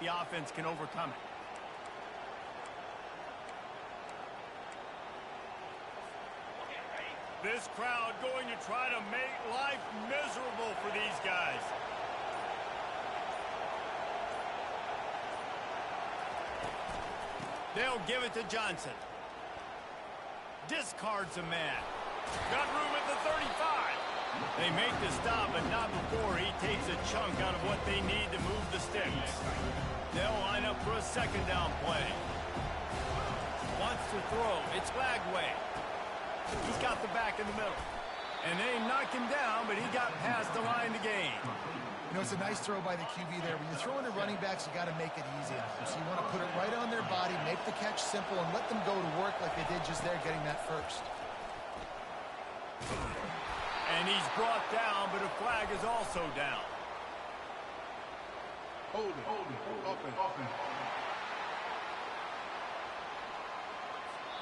the offense can overcome it. This crowd going to try to make life miserable for these guys. They'll give it to Johnson. Discards a man. Got room at the 35. They make the stop, but not before he takes a chunk out of what they need to move the sticks. They'll line up for a second down play. Wants to throw. It's Lagway. He's got the back in the middle. And they knock him down, but he got past the line to gain. You know, it's a nice throw by the QB there. When you're throwing to running backs, you got to make it easy on them. So you want to put it right on their body, make the catch simple, and let them go to work like they did just there getting that first. And he's brought down, but a flag is also down. Hold it. Open.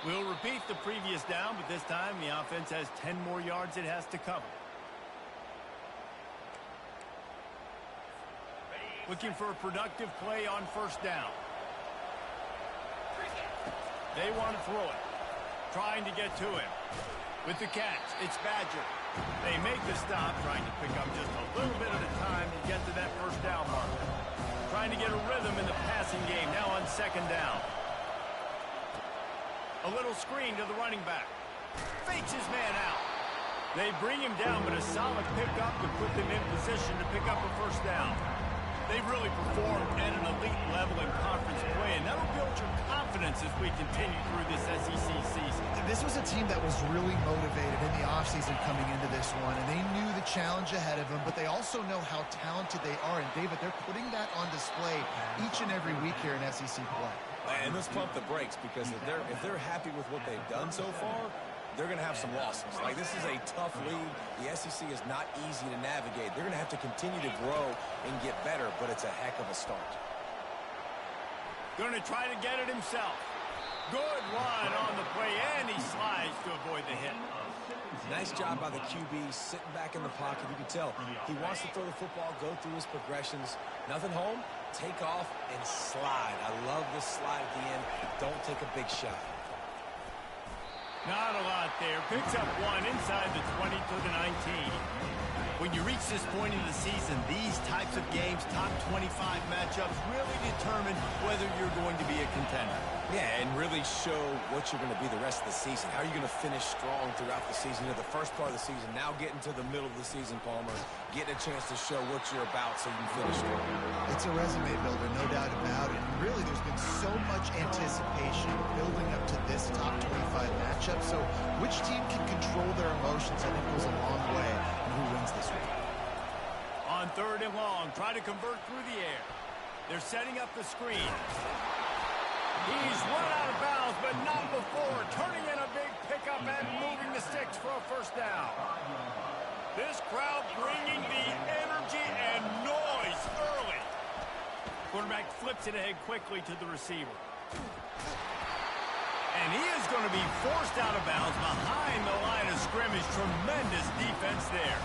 We'll repeat the previous down, but this time the offense has 10 more yards it has to cover. Looking for a productive play on first down. They want to throw it. Trying to get to him. With the catch, it's Badger. They make the stop, trying to pick up just a little bit at a time to get to that first down marker. Trying to get a rhythm in the passing game, now on second down. A little screen to the running back. Fakes his man out. They bring him down, but a solid pickup to put them in position to pick up a first down. They've really performed at an elite level in conference play, and that'll build your confidence as we continue through this SEC season. This was a team that was really motivated in the offseason coming into this one, and they knew the challenge ahead of them, but they also know how talented they are. And, David, they're putting that on display each and every week here in SEC play. And let's pump the brakes, because if they're happy with what they've done so far, they're going to have some losses. Like, this is a tough league. The SEC is not easy to navigate. They're going to have to continue to grow and get better, but it's a heck of a start. Going to try to get it himself. Good run on the play, and he slides to avoid the hit. Nice job by the QB, sitting back in the pocket. You can tell he wants to throw the football, go through his progressions. Nothing home, take off, and slide. I love this slide at the end. Don't take a big shot. Not a lot there. Picks up one inside the 20 to the 19. When you reach this point in the season, these types of games, top 25 matchups, really determine whether you're going to be a contender. Yeah, and really show what you're going to be the rest of the season. How are you going to finish strong throughout the season? You know, the first part of the season, now getting to the middle of the season, Palmer, getting a chance to show what you're about so you can finish strong. It's a resume builder, no doubt about it. And really, there's been so much anticipation building up to this top 25 matchup. So which team can control their emotions, I think, goes a long way in who wins this week. On third and long, try to convert through the air. They're setting up the screen. He's run out of bounds, but not before turning in a big pickup and moving the sticks for a first down. This crowd bringing the energy and noise early. Quarterback flips it ahead quickly to the receiver. And he is going to be forced out of bounds behind the line of scrimmage. Tremendous defense there.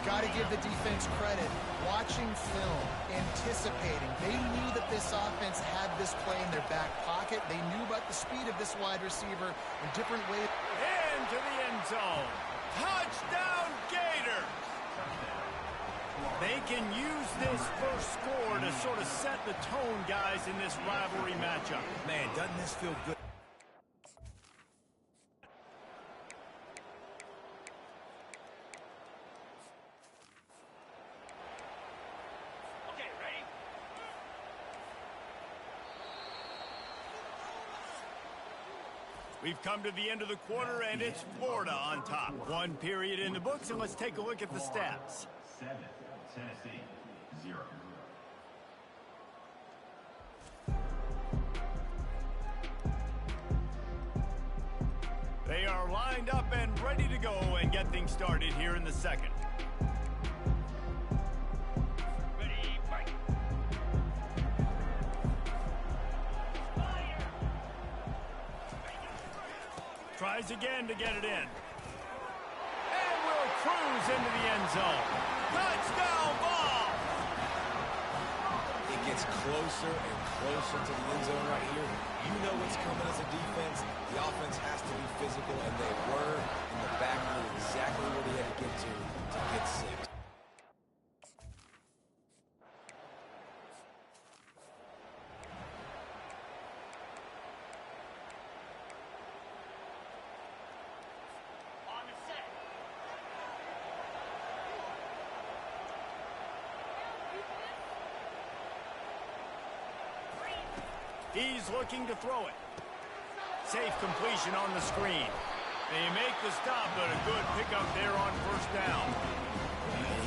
Got to give the defense credit. Watching film, anticipating. They knew that this offense had this play in their back pocket. They knew about the speed of this wide receiver in different ways. Into the end zone. Touchdown, Gators! They can use this first score to sort of set the tone, guys, in this rivalry matchup. Man, doesn't this feel good? We've come to the end of the quarter, and it's Florida on top. One period in the books, and let's take a look at the stats. 7, Tennessee, 0. They are lined up and ready to go and get things started here in the second. Tries again to get it in. And will cruise into the end zone. Touchdown ball! It gets closer and closer to the end zone right here. You know what's coming as a defense. The offense has to be physical, and they were. In the back knew exactly where they had to get to get 6. He's looking to throw it. Safe completion on the screen. They make the stop, but a good pickup there on first down.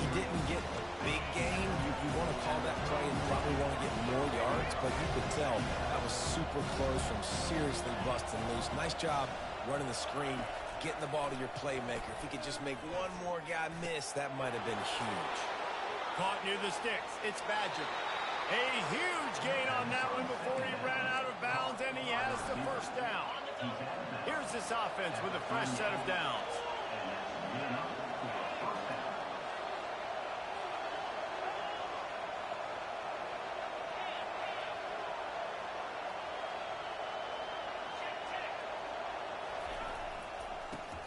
He didn't get a big gain. You want to call that play and probably want to get more yards, but you could tell that was super close from seriously busting loose. Nice job running the screen, getting the ball to your playmaker. If he could just make one more guy miss, that might have been huge. Caught near the sticks. It's Badger. A huge gain on that one before he ran out of bounds, and he has the first down. Here's this offense with a fresh set of downs.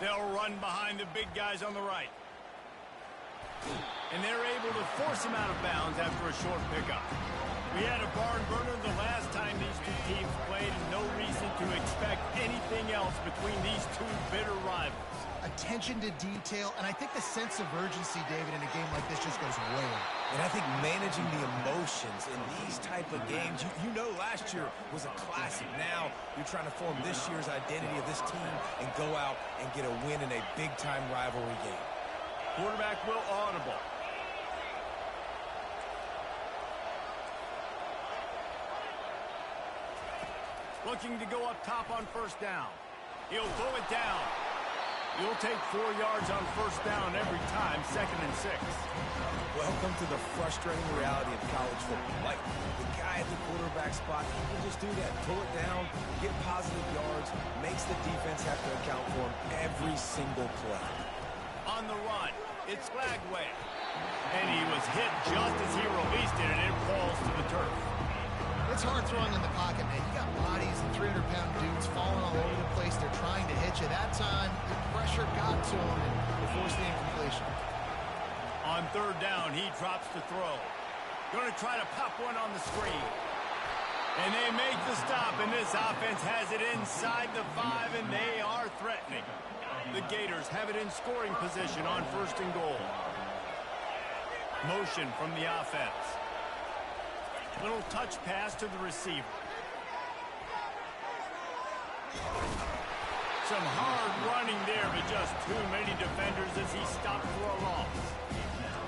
They'll run behind the big guys on the right. And they're able to force him out of bounds after a short pickup. We had a barn burner the last time these two teams played, and no reason to expect anything else between these two bitter rivals. Attention to detail, and I think the sense of urgency, David, in a game like this just goes way up. And I think managing the emotions in these type of games, you know last year was a classic. Now you're trying to form this year's identity of this team and go out and get a win in a big-time rivalry game. Quarterback will audible. Looking to go up top on first down. He'll throw it down. You'll take 4 yards on first down every time, 2nd and 6. Welcome to the frustrating reality of college football. Like, the guy at the quarterback spot, he can just do that. Pull it down, get positive yards, makes the defense have to account for him every single play. On the run, it's Flagway. And he was hit just as he released it, and it falls to the turf. It's hard throwing in the pocket, man. You got bodies and 300-pound dudes falling all over the place. They're trying to hit you. That time, the pressure got to him and they forced the incompletion. On third down, he drops to throw. Going to try to pop one on the screen. And they make the stop, and this offense has it inside the 5, and they are threatening. The Gators have it in scoring position on 1st and goal. Motion from the offense. Little touch pass to the receiver. Some hard running there, but just too many defenders as he stopped for a loss.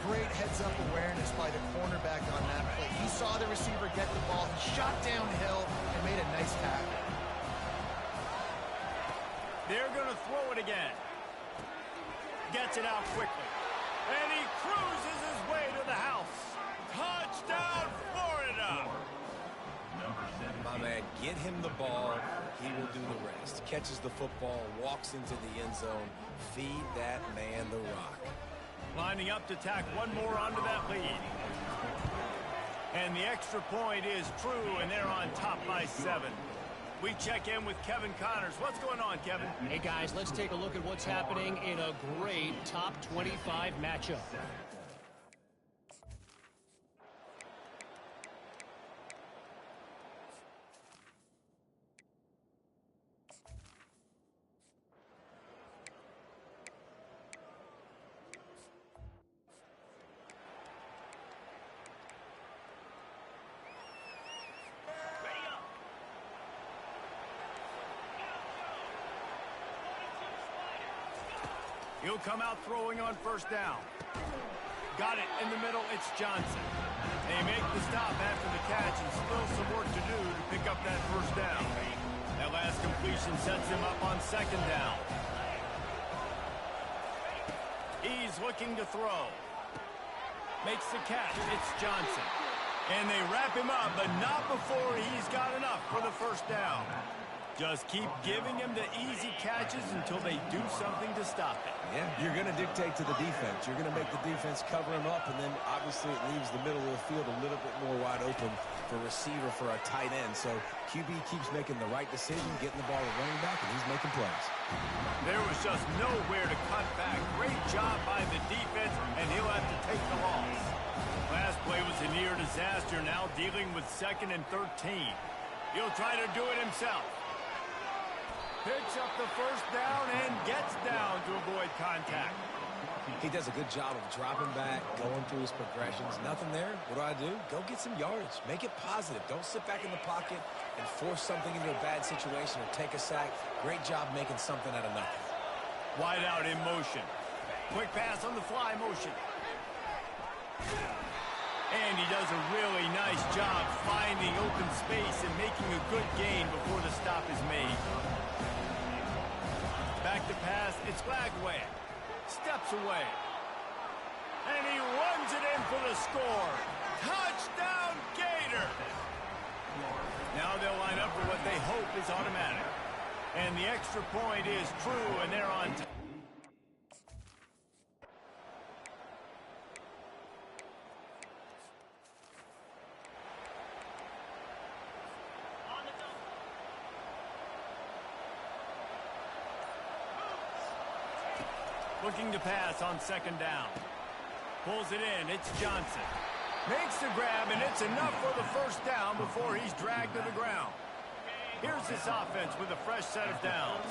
Great heads-up awareness by the cornerback on that play. He saw the receiver get the ball. He shot downhill and made a nice tackle. They're going to throw it again. Gets it out quickly. And he cruises his way to the house. Touchdown, Florida! My man, get him the ball. He will do the rest. Catches the football, walks into the end zone. Feed that man the rock. Lining up to tack one more onto that lead. And the extra point is true, and they're on top by 7. We check in with Kevin Connors. What's going on, Kevin? Hey, guys, let's take a look at what's happening in a great top 25 matchup. He'll come out throwing on first down. Got it in the middle. It's Johnson. They make the stop after the catch and still some work to do to pick up that first down. That last completion sets him up on 2nd down. He's looking to throw. Makes the catch. It's Johnson. And they wrap him up, but not before he's got enough for the first down. Just keep giving him the easy catches until they do something to stop it. Yeah, you're going to dictate to the defense. You're going to make the defense cover him up, and then obviously it leaves the middle of the field a little bit more wide open for receiver for a tight end. So QB keeps making the right decision, getting the ball to running back, and he's making plays. There was just nowhere to cut back. Great job by the defense, and he'll have to take the loss. Last play was a near disaster, now dealing with 2nd and 13. He'll try to do it himself. Picks up the first down and gets down to avoid contact. He does a good job of dropping back, going through his progressions. Nothing there. What do? Go get some yardage. Make it positive. Don't sit back in the pocket and force something into a bad situation or take a sack. Great job making something out of nothing. Wide out in motion. Quick pass on the fly motion. And he does a really nice job finding open space and making a good gain before the stop is made. Back to pass, it's Lagway. Steps away. And he runs it in for the score. Touchdown, Gator! Now they'll line up for what they hope is automatic. And the extra point is true, and they're on time. Looking to pass on 2nd down. Pulls it in. It's Johnson. Makes the grab, and it's enough for the first down before he's dragged to the ground. Here's this offense with a fresh set of downs.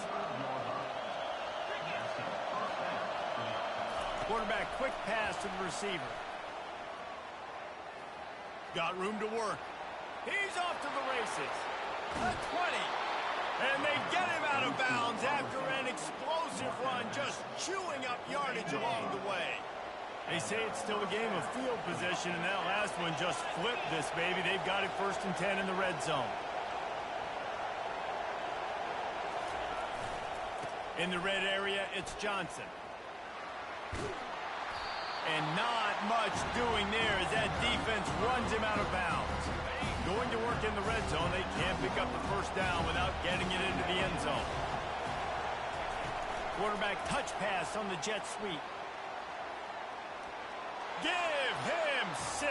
Quarterback quick pass to the receiver. Got room to work. He's off to the races. The 20. And they get him out of bounds after an explosive run, just chewing up yardage along the way. They say it's still a game of field position, and that last one just flipped this baby. They've got it 1st and 10 in the red zone. In the red area, it's Johnson. And not much doing there as that defense runs him out of bounds. Going to work in the red zone, they can't pick up the first down without getting it into the end zone. Quarterback touch pass on the jet sweep. Give him 6.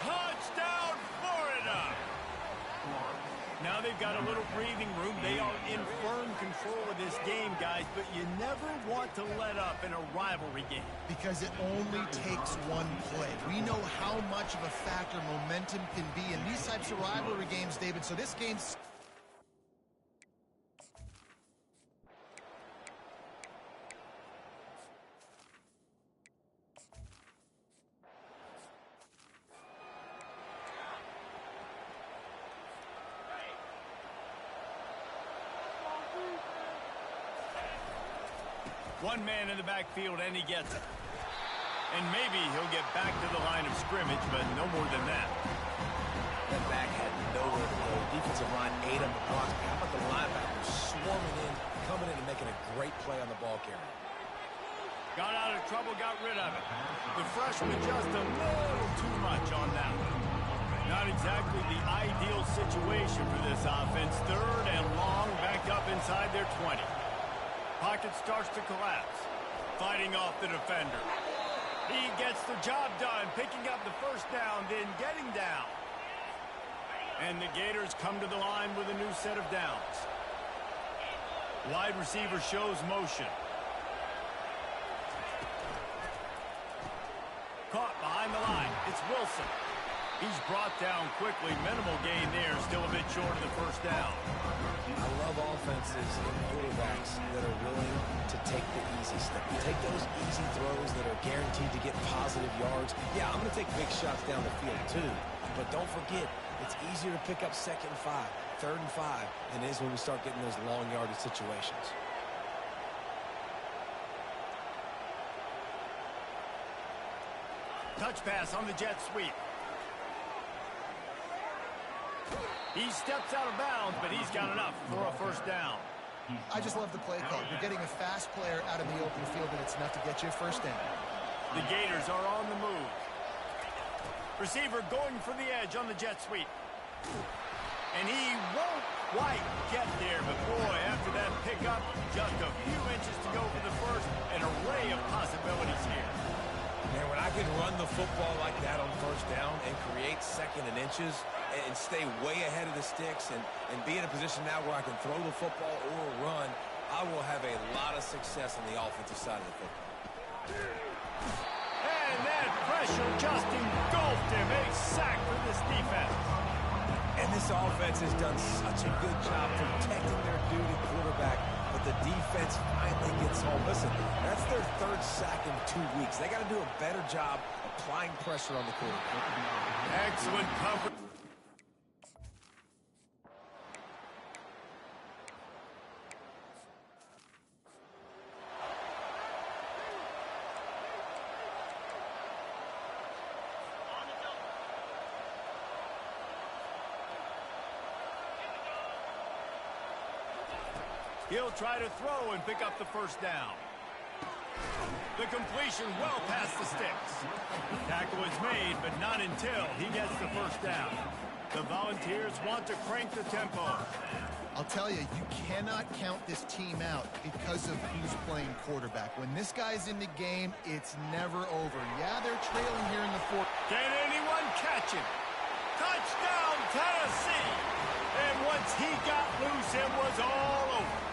Touchdown, Florida! Now they've got a little breathing room. They are in firm control of this game, guys, but you never want to let up in a rivalry game. Because it only takes one play. We know how much of a factor momentum can be in these types of rivalry games, David. So this game's... One man in the backfield, and he gets it. And maybe he'll get back to the line of scrimmage, but no more than that. That back had nowhere to go. Defensive line ate up the box. How about the linebackers swarming in, coming in and making a great play on the ball carrier? Got out of trouble, got rid of it. The freshman just a little too much on that one. Not exactly the ideal situation for this offense. 3rd and long, backed up inside their 20. Pocket starts to collapse. Fighting off the defender. He gets the job done, picking up the first down, then getting down. And the Gators come to the line with a new set of downs. Wide receiver shows motion. Caught behind the line. It's Wilson. He's brought down quickly. Minimal gain there. Still a bit short of the first down. I love offenses and quarterbacks that are willing to take the easy step. Take those easy throws that are guaranteed to get positive yards. Yeah, I'm going to take big shots down the field too. But don't forget, it's easier to pick up 2nd and 5, 3rd and 5 than it is when we start getting those long yardage situations. Touch pass on the jet sweep. He steps out of bounds, but he's got enough for a first down. I just love the play call. You're getting a fast player out in the open field, and it's enough to get you a first down. The Gators are on the move. Receiver going for the edge on the jet sweep. And he won't quite get there, but boy, after that pickup, just a few inches to go for the first, an array of possibilities here. And when I can run the football like that on first down and create second and inches and stay way ahead of the sticks and be in a position now where I can throw the football or run, I will have a lot of success on the offensive side of the football. And that pressure just engulfed him. A sack for this defense. And this offense has done such a good job protecting their duty quarterback, but the defense finally gets home. Listen, that's their third sack in 2 weeks. They got to do a better job applying pressure on the quarterback. Excellent coverage. He'll try to throw and pick up the first down. The completion well past the sticks. Tackle is made, but not until he gets the first down. The Volunteers want to crank the tempo. I'll tell you, you cannot count this team out because of who's playing quarterback. When this guy's in the game, it's never over. Yeah, they're trailing here in the fourth. Can anyone catch him? Touchdown, Tennessee! And once he got loose, it was all over.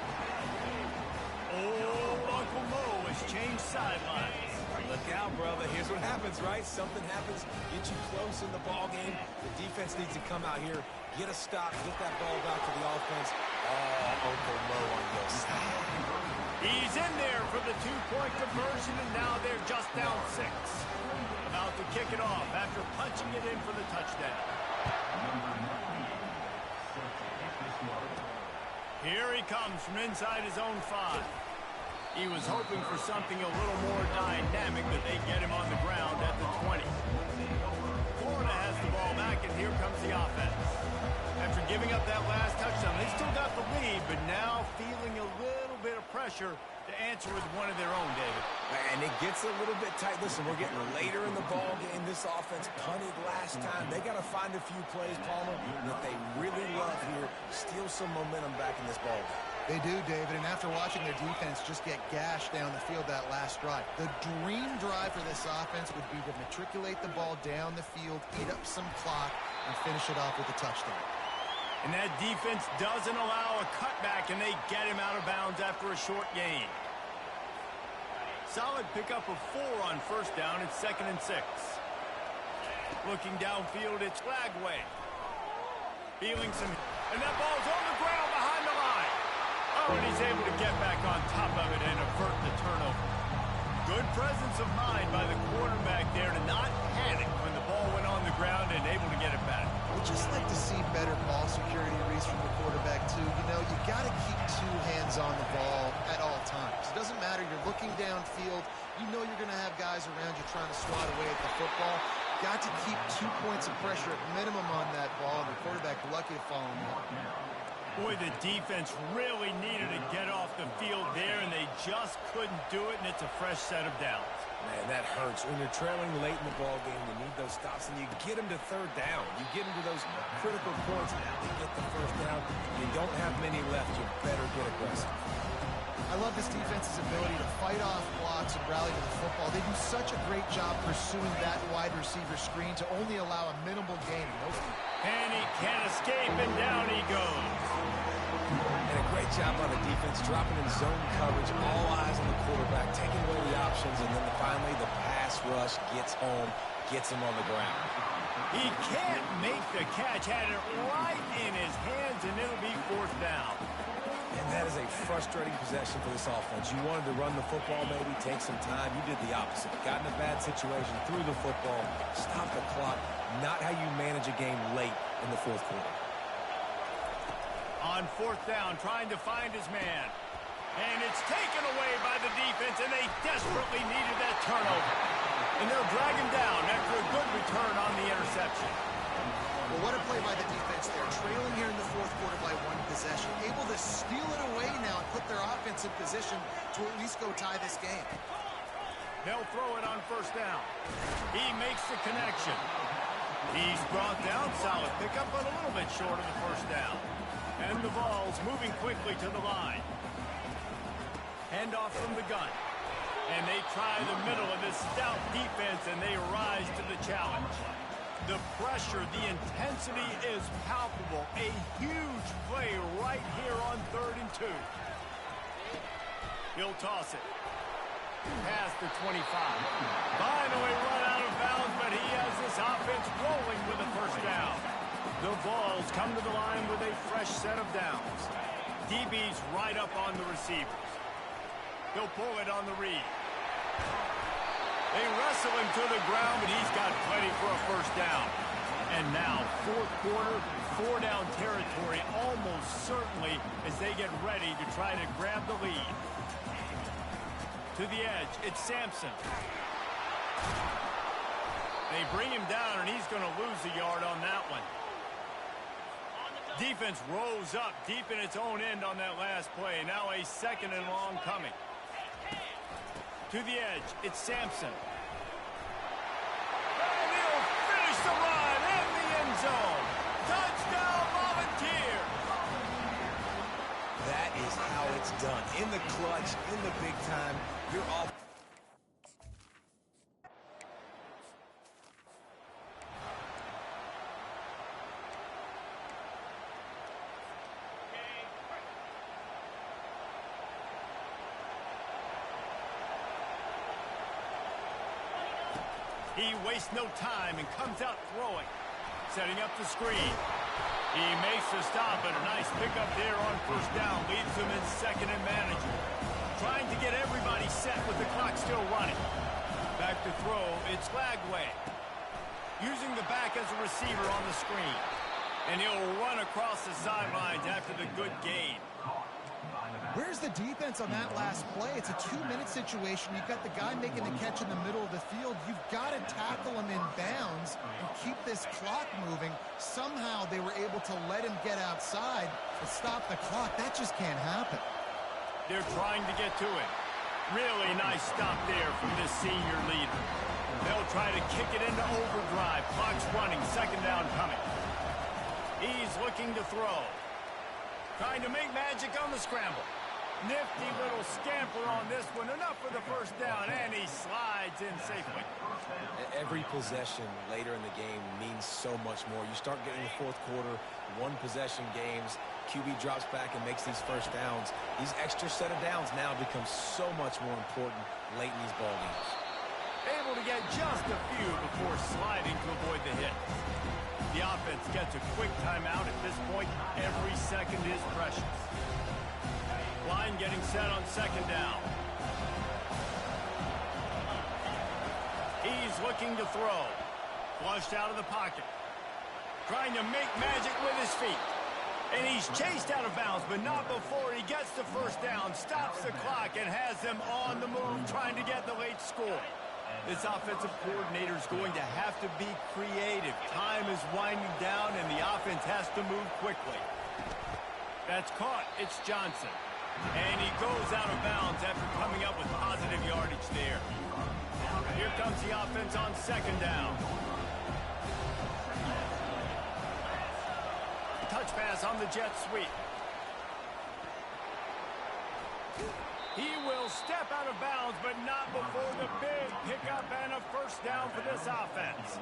Old Uncle Mo has changed sidelines. Look out, brother. Here's what happens, right? Something happens, get you close in the ball game. The defense needs to come out here, get a stop, get that ball back to the offense. Oh, Uncle Mo on your side. He's in there for the two-point conversion, and now they're just down 6. About to kick it off after punching it in for the touchdown. Here he comes from inside his own 5. He was hoping for something a little more dynamic, but they get him on the ground at the 20. Florida has the ball back, and here comes the offense. After giving up that last touchdown, they still got the lead, but now feeling a little bit of pressure to answer with one of their own, David. And it gets a little bit tight. Listen, we're getting later in the ball game. This offense punted last time. They got to find a few plays, Palmer, that they really love here. Steal some momentum back in this ball game. They do, David, and after watching their defense just get gashed down the field that last drive, the dream drive for this offense would be to matriculate the ball down the field, eat up some clock, and finish it off with a touchdown. And that defense doesn't allow a cutback, and they get him out of bounds after a short gain. Solid pickup of 4 on first down. It's 2nd and 6. Looking downfield, it's Lagway. Feeling some... And that ball's on the ground behind the line. Oh, and he's able to get back on top of it and avert the turnover. Good presence of mind by the quarterback there to not panic when the ball went on the ground and able to get it back. We'd just like to see better ball security, Reese, from the quarterback, too. You know, you got to keep 2 hands on the ball at all times. It doesn't matter. You're looking downfield. You know you're going to have guys around you trying to swat away at the football. Got to keep 2 points of pressure at minimum on that ball, and the quarterback lucky to fall in that. Boy, the defense really needed to get off the field there, and they just couldn't do it, and it's a fresh set of downs. Man, that hurts. When you're trailing late in the ball game, you need those stops, and you get them to third down. You get them to those critical points now to get the first down. You don't have many left. You better get aggressive. I love this defense's ability to fight off blocks and rally to the football. They do such a great job pursuing that wide receiver screen to only allow a minimal gain. And he can't escape, and down he goes. And a great job on the defense, dropping in zone coverage, all eyes on the quarterback, taking away the options, and then finally the pass rush gets home, gets him on the ground. He can't make the catch, had it right in his hands, and it'll be 4th down. And that is a frustrating possession for this offense. You wanted to run the football, maybe take some time. You did the opposite. Got in a bad situation, threw the football, stopped the clock. Not how you manage a game late in the 4th quarter. On 4th down, trying to find his man. And it's taken away by the defense, and they desperately needed that turnover. And they'll drag him down after a good return on the interception. Well, what a play by the defense there. Trailing here in the 4th quarter by 1 possession. Able to steal it away now and put their offense in position to at least go tie this game. They'll throw it on 1st down. He makes the connection. He's brought down. Solid pickup, but a little bit short of the first down. And the ball's moving quickly to the line. Handoff from the gun. And they try the middle of this stout defense, and they rise to the challenge. The pressure, the intensity is palpable. A huge play right here on 3rd and 2. He'll toss it. Past the 25. Finally run out of bounds, but he has this offense rolling with a first down. The Vols come to the line with a fresh set of downs. DB's right up on the receivers. He'll pull it on the read. They wrestle him to the ground, but he's got plenty for a first down. And now, 4th quarter, 4-down territory almost certainly as they get ready to try to grab the lead. To the edge, it's Sampson. They bring him down, and he's going to lose a yard on that one. Defense rose up deep in its own end on that last play. Now a 2nd and long coming. To the edge, it's Sampson. And he'll finish the run in the end zone. Touchdown, Volunteers! That is how it's done. In the clutch, in the big time, you're off. He wastes no time and comes out throwing. Setting up the screen. He makes the stop, and a nice pickup there on first down. Leaves him in 2nd and manageable. Trying to get everybody set with the clock still running. Back to throw, it's Lagway. Using the back as a receiver on the screen. And he'll run across the sidelines after the good gain. Where's the defense on that last play? It's a 2-minute situation. You've got the guy making the catch in the middle of the field. You've got to tackle him in bounds and keep this clock moving. Somehow they were able to let him get outside to stop the clock. That just can't happen. They're trying to get to it. Really nice stop there from this senior leader. They'll try to kick it into overdrive. Clock's running. 2nd down coming. He's looking to throw. Trying to make magic on the scramble. Nifty little scamper on this one. Enough for the first down, and he slides in safely. Every possession later in the game means so much more. You start getting the 4th quarter, 1-possession games. QB drops back and makes these first downs. These extra set of downs now become so much more important late in these ball games. Able to get just a few before sliding to avoid the hit. The offense gets a quick timeout. At this point, every second is precious. Line getting set on 2nd down. He's looking to throw. Flushed out of the pocket. Trying to make magic with his feet. And he's chased out of bounds, but not before he gets the first down, stops the clock, and has them on the move trying to get the late score. This offensive coordinator is going to have to be creative. Time is winding down, and the offense has to move quickly. That's caught. It's Johnson. And he goes out of bounds after coming up with positive yardage there. Here comes the offense on 2nd down. Touch pass on the jet sweep. He will step out of bounds, but not before the big pickup and a first down for this offense.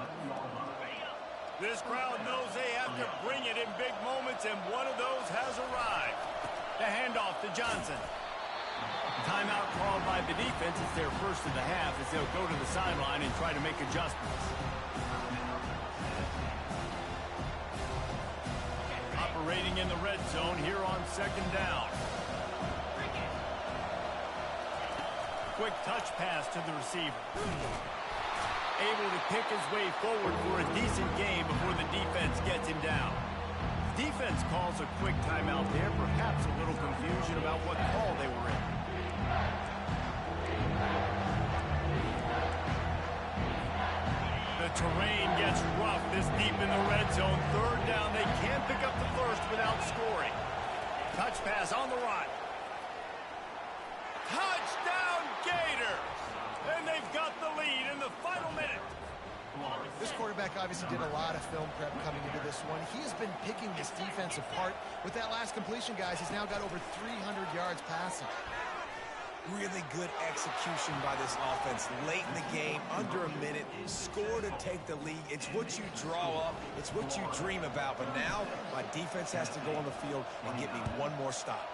This crowd knows they have to bring it in big moments, and one of those has arrived. The handoff to Johnson. Timeout called by the defense. It's their first of the half as they'll go to the sideline and try to make adjustments. Operating in the red zone here on 2nd down. Quick touch pass to the receiver. Able to pick his way forward for a decent gain before the defense gets him down. Defense calls a quick timeout there. Perhaps a little confusion about what call they were in. The terrain gets rough this deep in the red zone. 3rd down. They can't pick up the first without scoring. Touch pass on the run. Touchdown Gators! And they've got the lead in the final minute. This quarterback obviously did a lot of film prep coming into this one. He has been picking this defense apart. With that last completion, guys, he's now got over 300 yards passing. Really good execution by this offense late in the game, under a minute, score to take the lead. It's what you draw up, it's what you dream about, but now my defense has to go on the field and get me one more stop.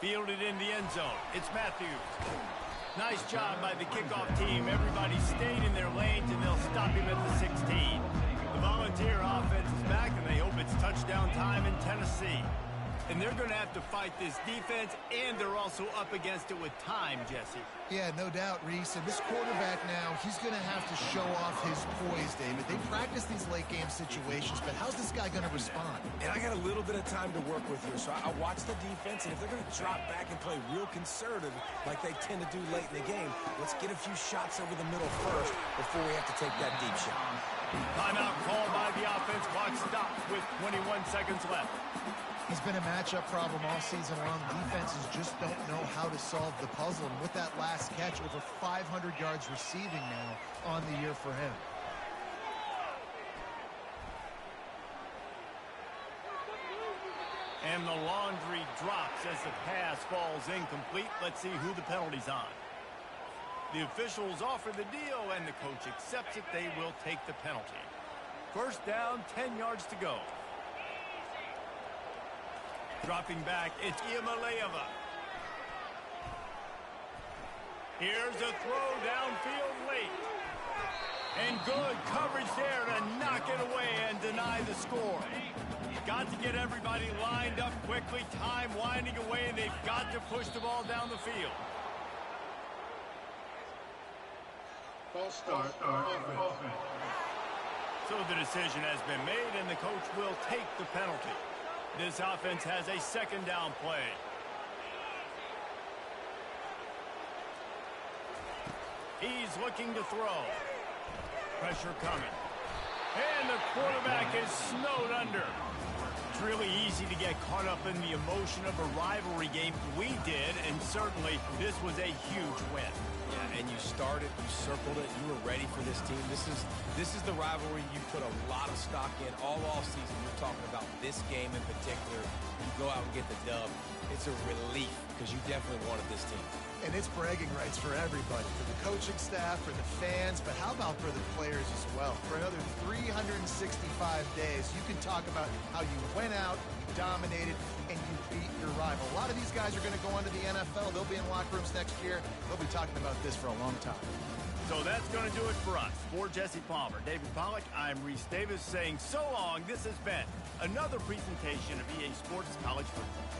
Fielded in the end zone. It's Matthews. Nice job by the kickoff team. Everybody stayed in their lanes, and they'll stop him at the 16. The Volunteer offense is back, and they hope it's touchdown time in Tennessee. And they're going to have to fight this defense, and they're also up against it with time, Jesse. Yeah, no doubt, Reese. And this quarterback now, he's going to have to show off his poise, David. They practice these late-game situations, but how's this guy going to respond? And I got a little bit of time to work with here, so I watch the defense, and if they're going to drop back and play real conservative like they tend to do late in the game, let's get a few shots over the middle first before we have to take that deep shot. Timeout called by the offense. Clock stops with 21 seconds left. He's been a matchup problem all season long. Defenses just don't know how to solve the puzzle. And with that last catch, over 500 yards receiving now on the year for him. And the laundry drops as the pass falls incomplete. Let's see who the penalty's on. The officials offer the deal, and the coach accepts it. They will take the penalty. First down, 10 yards to go. Dropping back, it's Iamaleava. Here's a throw downfield late. And good coverage there to knock it away and deny the score. Got to get everybody lined up quickly. Time winding away, and they've got to push the ball down the field. False start. Offense. So the decision has been made, and the coach will take the penalty. This offense has a second down play. He's looking to throw. Pressure coming. And the quarterback is snowed under. It's really easy to get caught up in the emotion of a rivalry game. We did, and certainly this was a huge win. Yeah, and you started, you circled it, you were ready for this team. This is the rivalry you put a lot of stock in all season. You're talking about this game in particular. You go out and get the dub. It's a relief because you definitely wanted this team. And it's bragging rights for everybody, for the coaching staff, for the fans, but how about for the players as well? For another 365 days, you can talk about how you went out, you dominated, and you beat your rival. A lot of these guys are going to go on to the NFL. They'll be in locker rooms next year. They'll be talking about this for a long time. So that's going to do it for us. For Jesse Palmer, David Pollack, I'm Reese Davis saying so long. This has been another presentation of EA Sports College Football.